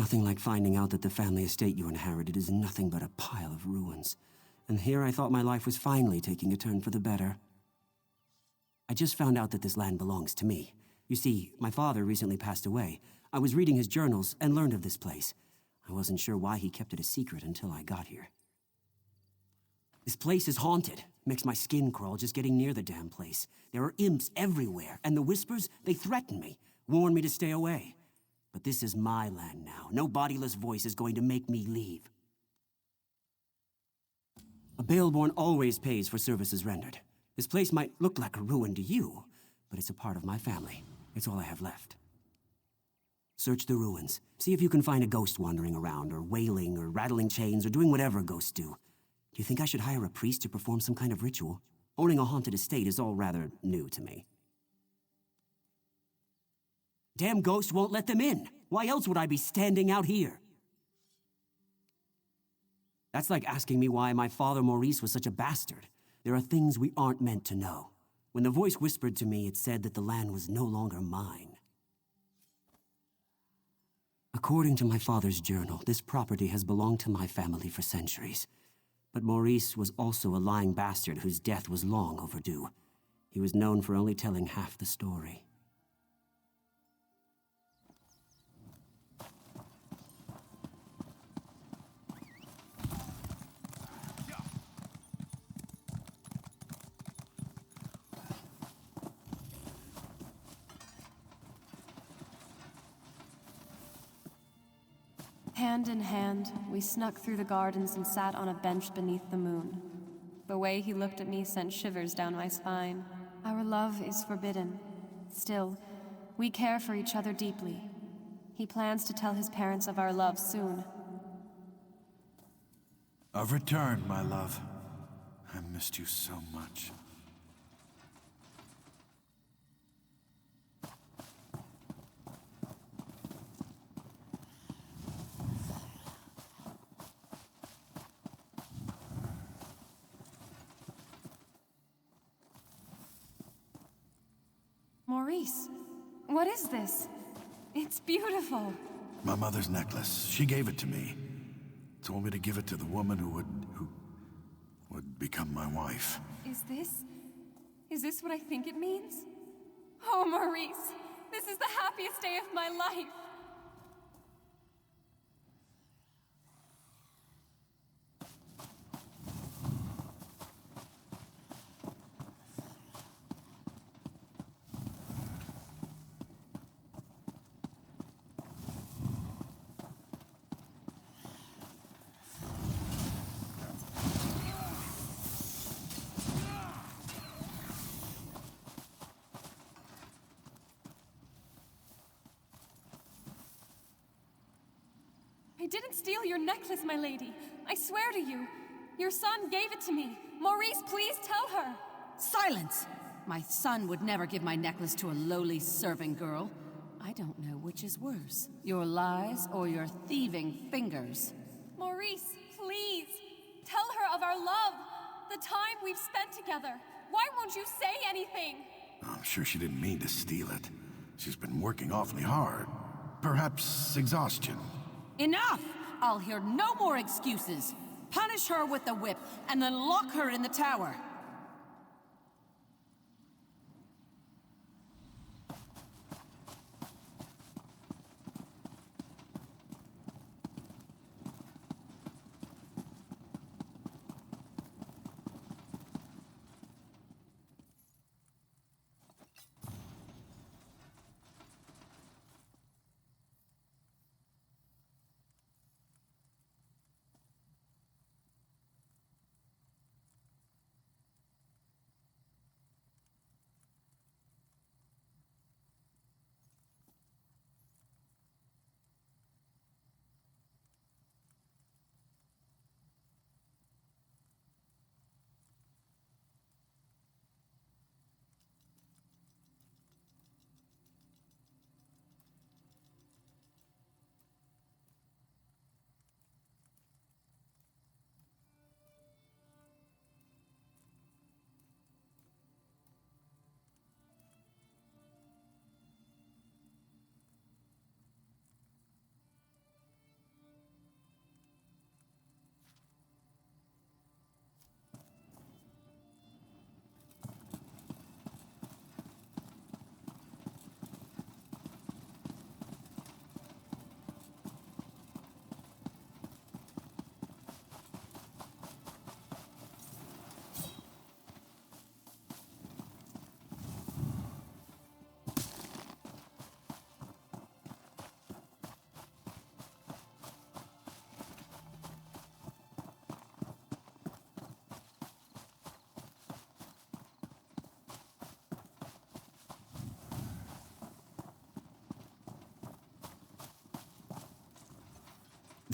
Nothing like finding out that the family estate you inherited is nothing but a pile of ruins. And here I thought my life was finally taking a turn for the better. I just found out that this land belongs to me. You see, my father recently passed away. I was reading his journals and learned of this place. I wasn't sure why he kept it a secret until I got here. This place is haunted. Makes my skin crawl just getting near the damn place. There are imps everywhere, and the whispers, they threaten me, warn me to stay away. But this is my land now. No bodiless voice is going to make me leave. A Baelborn always pays for services rendered. This place might look like a ruin to you, but it's a part of my family. It's all I have left. Search the ruins. See if you can find a ghost wandering around, or wailing, or rattling chains, or doing whatever ghosts do. Do you think I should hire a priest to perform some kind of ritual? Owning a haunted estate is all rather new to me. Damn ghost won't let them in! Why else would I be standing out here? That's like asking me why my father Maurice was such a bastard. There are things we aren't meant to know. When the voice whispered to me, it said that the land was no longer mine. According to my father's journal, this property has belonged to my family for centuries. But Maurice was also a lying bastard whose death was long overdue. He was known for only telling half the story. Hand in hand, we snuck through the gardens and sat on a bench beneath the moon. The way he looked at me sent shivers down my spine. Our love is forbidden. Still, we care for each other deeply. He plans to tell his parents of our love soon. I've returned, my love. I missed you so much. Maurice, what is this? It's beautiful. My mother's necklace. She gave it to me. Told me to give it to the woman who would become my wife. Is this what I think it means? Oh, Maurice, this is the happiest day of my life. I didn't steal your necklace, my lady. I swear to you. Your son gave it to me. Maurice, please tell her. Silence! My son would never give my necklace to a lowly serving girl. I don't know which is worse, your lies or your thieving fingers. Maurice, please. Tell her of our love. The time we've spent together. Why won't you say anything? I'm sure she didn't mean to steal it. She's been working awfully hard. Perhaps exhaustion. Enough! I'll hear no more excuses. Punish her with the whip, and then lock her in the tower.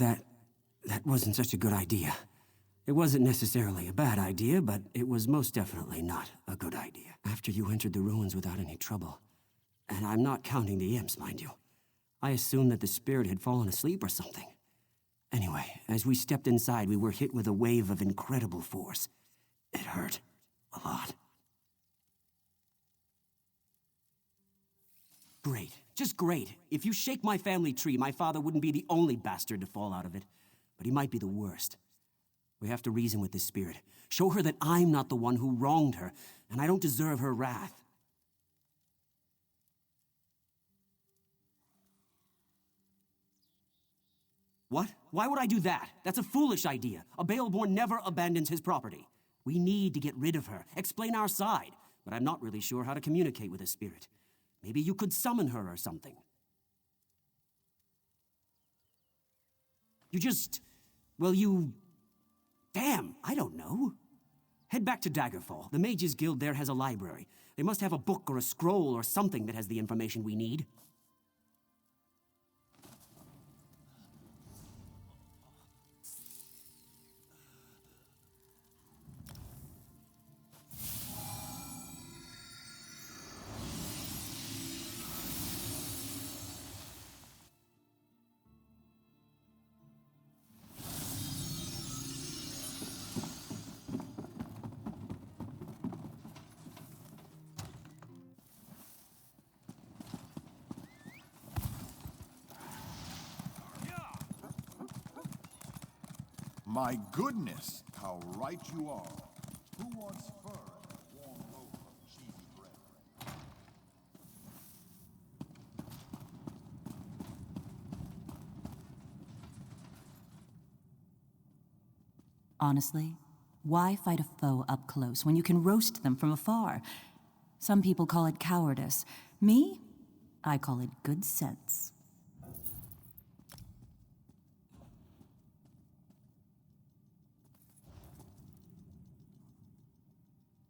that wasn't such a good idea. It wasn't necessarily a bad idea, but it was most definitely not a good idea. After you entered the ruins without any trouble, and I'm not counting the imps, mind you, I assumed that the spirit had fallen asleep or something. Anyway, as we stepped inside, we were hit with a wave of incredible force. It hurt. A lot. Great. Just great. If you shake my family tree, my father wouldn't be the only bastard to fall out of it. But he might be the worst. We have to reason with this spirit. Show her that I'm not the one who wronged her, and I don't deserve her wrath. What? Why would I do that? That's a foolish idea. A Baelborn never abandons his property. We need to get rid of her, explain our side, but I'm not really sure how to communicate with a spirit. Maybe you could summon her or something. Damn, I don't know. Head back to Daggerfall. The Mages Guild there has a library. They must have a book or a scroll or something that has the information we need. My goodness, how right you are. Who wants fur and a warm loaf of cheesy bread? Honestly, why fight a foe up close when you can roast them from afar? Some people call it cowardice. Me? I call it good sense.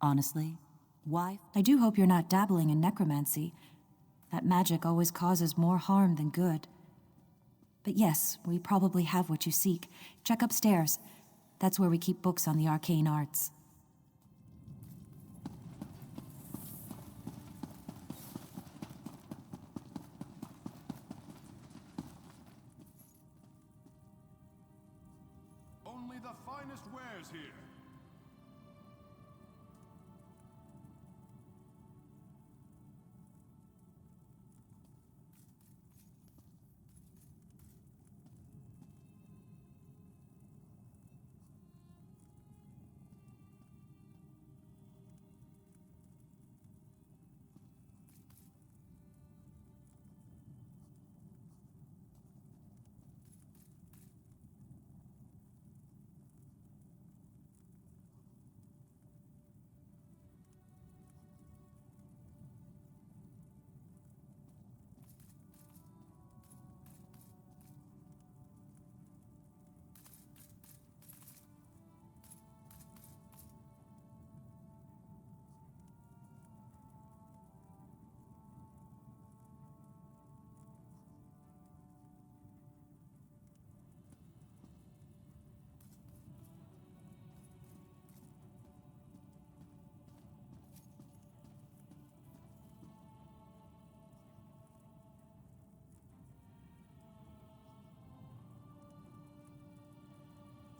Honestly, why? I do hope you're not dabbling in necromancy. That magic always causes more harm than good. But yes, we probably have what you seek. Check upstairs. That's where we keep books on the arcane arts. Only the finest wares here.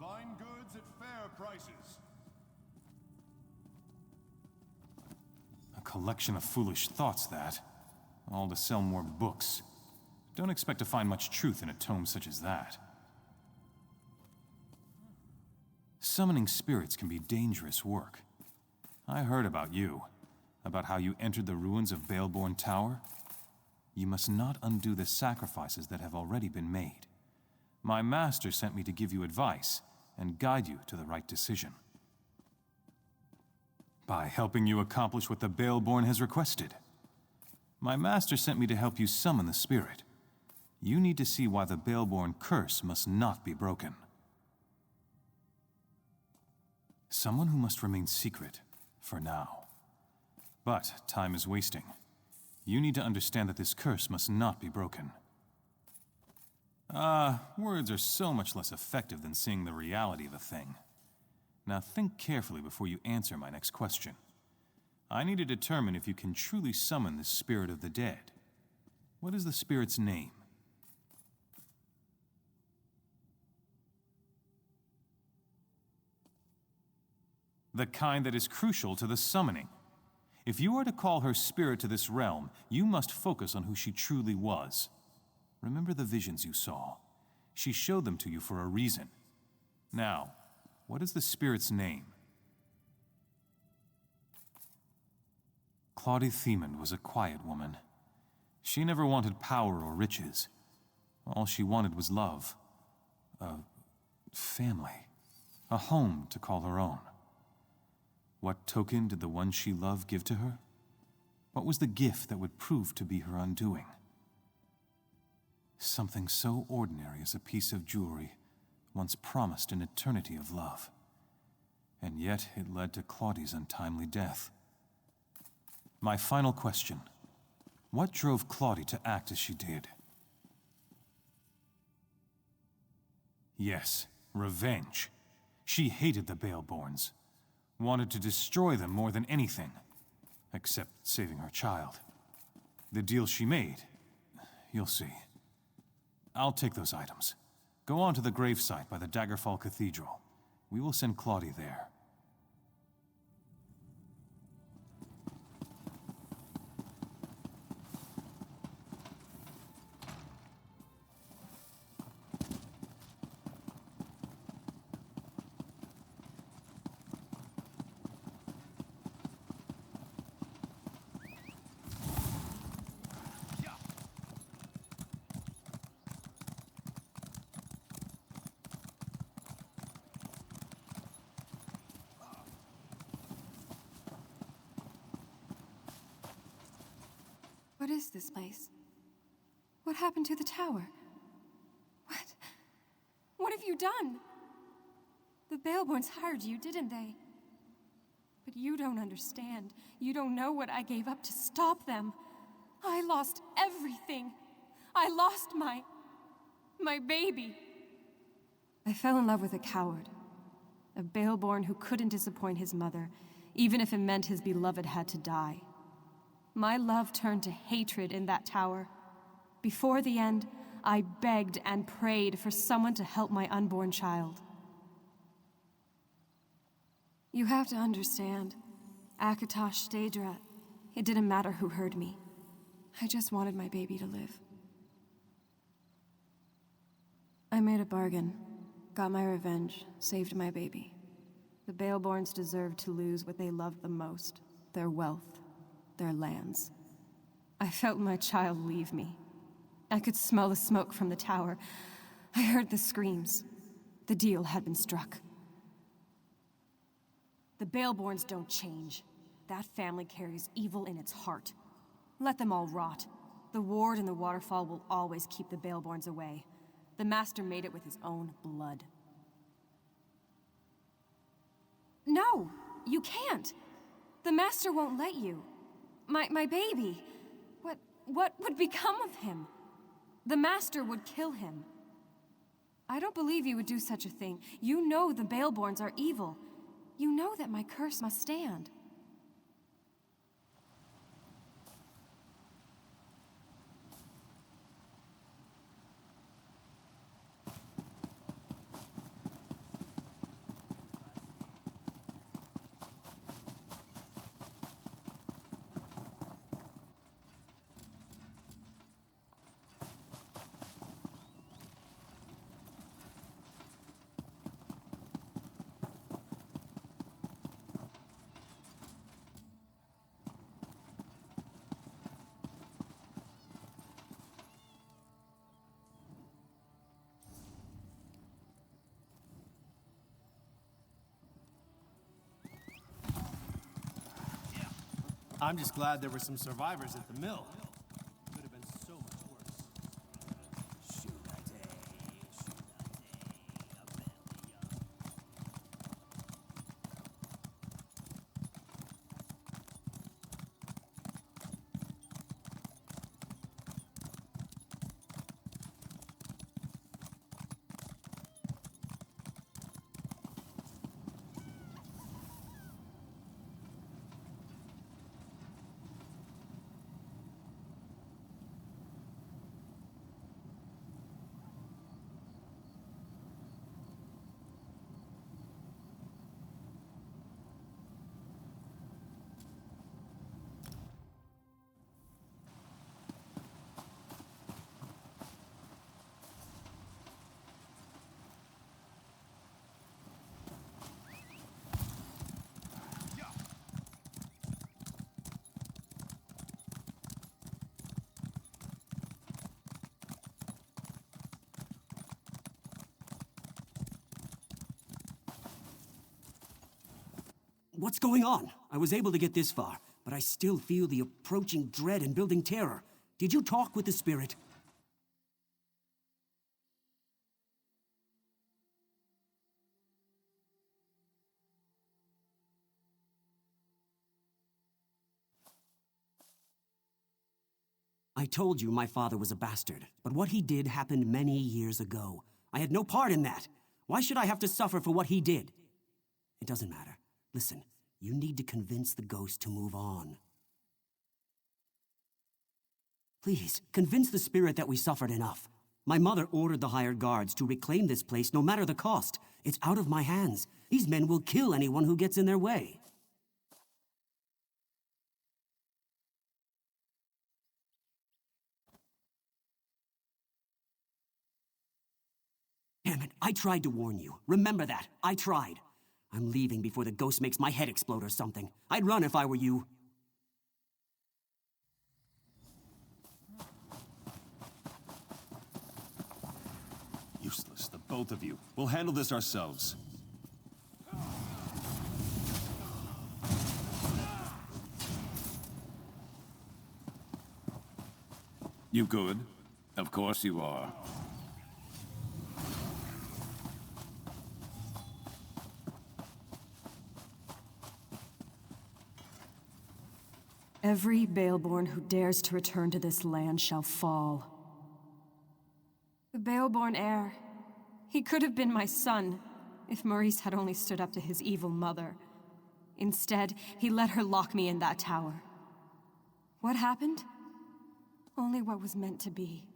Fine goods at fair prices. A collection of foolish thoughts, that. All to sell more books. Don't expect to find much truth in a tome such as that. Summoning spirits can be dangerous work. I heard about you. About how you entered the ruins of Baelborn Tower. You must not undo the sacrifices that have already been made. My master sent me to give you advice and guide you to the right decision. By helping you accomplish what the Baelborn has requested. My master sent me to help you summon the spirit. You need to see why the Baelborn curse must not be broken. Someone who must remain secret, for now. But time is wasting. You need to understand that this curse must not be broken. Words are so much less effective than seeing the reality of a thing. Now think carefully before you answer my next question. I need to determine if you can truly summon the spirit of the dead. What is the spirit's name? The kind that is crucial to the summoning. If you are to call her spirit to this realm, you must focus on who she truly was. Remember the visions you saw. She showed them to you for a reason. Now, what is the spirit's name? Claudie Thiemann was a quiet woman. She never wanted power or riches. All she wanted was love. A family. A home to call her own. What token did the one she loved give to her? What was the gift that would prove to be her undoing? Something so ordinary as a piece of jewelry once promised an eternity of love. And yet it led to Claudie's untimely death. My final question. What drove Claudie to act as she did? Yes, revenge. She hated the Baelborns. Wanted to destroy them more than anything, except saving her child. The deal she made, you'll see. I'll take those items. Go on to the gravesite by the Daggerfall Cathedral. We will send Claudie there. What is this place? What happened to the tower? What have you done? The Baelborns hired you, didn't they? But you don't understand. You don't know what I gave up to stop them. I lost everything. I lost my baby. I fell in love with a coward. A Baelborn who couldn't disappoint his mother, even if it meant his beloved had to die. My love turned to hatred in that tower. Before the end, I begged and prayed for someone to help my unborn child. You have to understand. Akatosh, Daedra, it didn't matter who heard me. I just wanted my baby to live. I made a bargain, got my revenge, saved my baby. The Baelborns deserved to lose what they loved the most, their wealth. Their lands. I felt my child leave me. I could smell the smoke from the tower. I heard the screams. The deal had been struck. The Baelborns don't change. That family carries evil in its heart. Let them all rot. The ward and the waterfall will always keep the Baelborns away. The Master made it with his own blood. No! You can't! The Master won't let you. My baby. What would become of him? The Master would kill him. I don't believe you would do such a thing. You know the Baelborns are evil. You know that my curse must stand. I'm just glad there were some survivors at the mill. Could have been so much worse. What's going on? I was able to get this far, but I still feel the approaching dread and building terror. Did you talk with the spirit? I told you my father was a bastard, but what he did happened many years ago. I had no part in that. Why should I have to suffer for what he did? It doesn't matter. Listen, you need to convince the ghost to move on. Please, convince the spirit that we suffered enough. My mother ordered the hired guards to reclaim this place no matter the cost. It's out of my hands. These men will kill anyone who gets in their way. Damn it, I tried to warn you. Remember that. I tried. I'm leaving before the ghost makes my head explode or something. I'd run if I were you. Useless, the both of you. We'll handle this ourselves. You good? Of course you are. Every Baelborn who dares to return to this land shall fall. The Baelborn heir. He could have been my son, if Maurice had only stood up to his evil mother. Instead, he let her lock me in that tower. What happened? Only what was meant to be.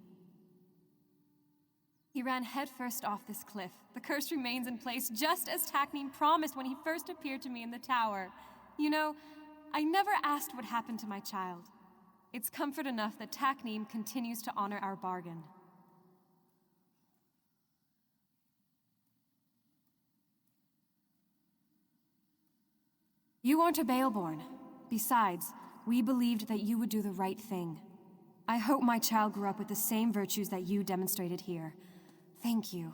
He ran headfirst off this cliff. The curse remains in place, just as Taknim promised when he first appeared to me in the tower. You know, I never asked what happened to my child. It's comfort enough that Taknim continues to honor our bargain. You aren't a Baelborn. Besides, we believed that you would do the right thing. I hope my child grew up with the same virtues that you demonstrated here. Thank you.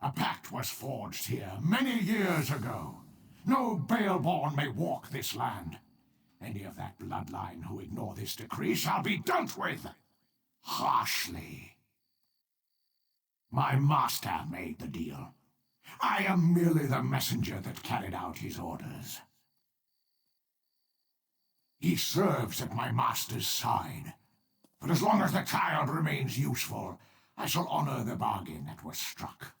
A pact was forged here many years ago. No Baelborn may walk this land. Any of that bloodline who ignore this decree shall be dealt with harshly. My master made the deal. I am merely the messenger that carried out his orders. He serves at my master's side. But as long as the child remains useful, I shall honor the bargain that was struck.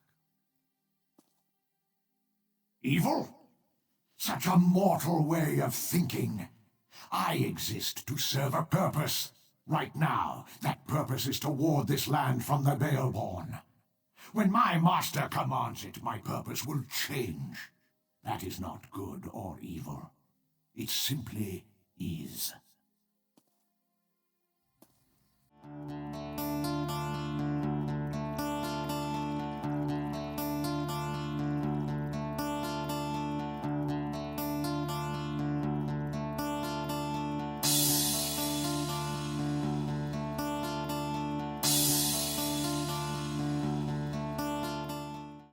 Evil? Such a mortal way of thinking. I exist to serve a purpose. Right now, that purpose is to ward this land from the Baelborn. When my master commands it, my purpose will change. That is not good or evil. It simply is.